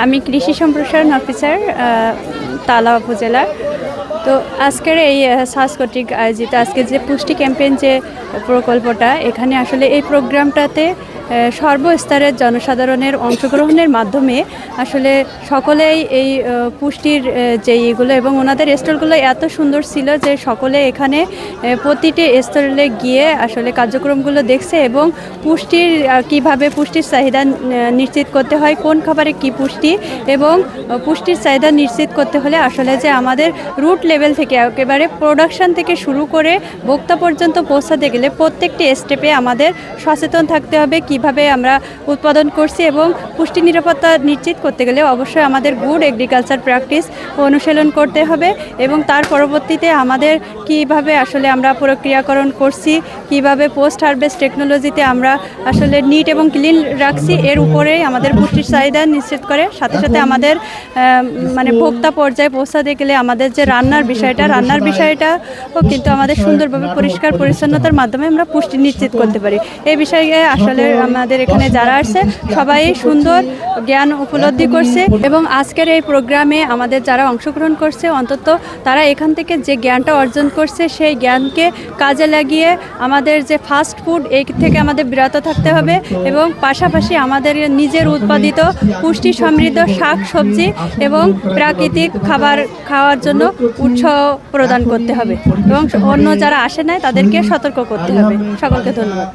আমি কৃষি সম্প্রসারণ অফিসার তালা উপজেলার। তো আজকের এই সাস কর্তৃক আয়োজিত আজকে যে পুষ্টি ক্যাম্পেইন যে প্রকল্পটা, এখানে আসলে এই প্রোগ্রামটাতে সর্বস্তরের জনসাধারণের অংশগ্রহণের মাধ্যমে আসলে সকলেই এই পুষ্টির যে ইগুলো এবং ওনাদের স্টলগুলো এত সুন্দর ছিল যে সকলে এখানে প্রতিটি স্টলে গিয়ে আসলে কার্যক্রমগুলো দেখছে এবং পুষ্টির কিভাবে পুষ্টির চাহিদা নিশ্চিত করতে হয়, কোন খাবারে কি পুষ্টি এবং পুষ্টির চাহিদা নিশ্চিত করতে হলে আসলে যে আমাদের রুট লেভেল থেকে একেবারে প্রোডাকশন থেকে শুরু করে ভোক্তা পর্যন্ত পৌঁছাতে গেলে প্রত্যেকটি স্টেপে আমাদের সচেতন থাকতে হবে কিভাবে আমরা উৎপাদন করছি এবং পুষ্টি নিরাপত্তা নিশ্চিত করতে গেলে অবশ্যই আমাদের গুড এগ্রিকালচার প্র্যাকটিস অনুশীলন করতে হবে এবং তার পরবর্তীতে আমাদের কিভাবে আসলে আমরা প্রক্রিয়াকরণ করছি, কিভাবে পোস্ট হারভেস্ট টেকনোলজিতে আমরা আসলে নিট এবং ক্লিন রাখছি, এর উপরেই আমাদের পুষ্টির চাহিদা নিশ্চিত করে। সাথে সাথে আমাদের মানে ভোক্তা পর্যায়ে পৌঁছাতে গেলে আমাদের যে রান্নার বিষয়টাও কিন্তু আমাদের সুন্দরভাবে পরিষ্কার পরিচ্ছন্নতার মাধ্যমে আমরা পুষ্টি নিশ্চিত করতে পারি। এই বিষয়ে আসলে আমাদের এখানে যারা আসছে সবাই সুন্দর জ্ঞান উপলব্ধি করছে এবং আজকের এই প্রোগ্রামে আমাদের যারা অংশগ্রহণ করছে অন্তত তারা এখান থেকে যে জ্ঞানটা অর্জন করছে সেই জ্ঞানকে কাজে লাগিয়ে আমাদের যে ফাস্ট ফুড এই থেকে আমাদের বিরত থাকতে হবে এবং পাশাপাশি আমাদের নিজের উৎপাদিত পুষ্টি সমৃদ্ধ শাক সবজি এবং প্রাকৃতিক খাবার খাওয়ার জন্য উৎসাহ প্রদান করতে হবে এবং অন্য যারা আসে নাই তাদেরকে সতর্ক করতে হবে। সকলকে ধন্যবাদ।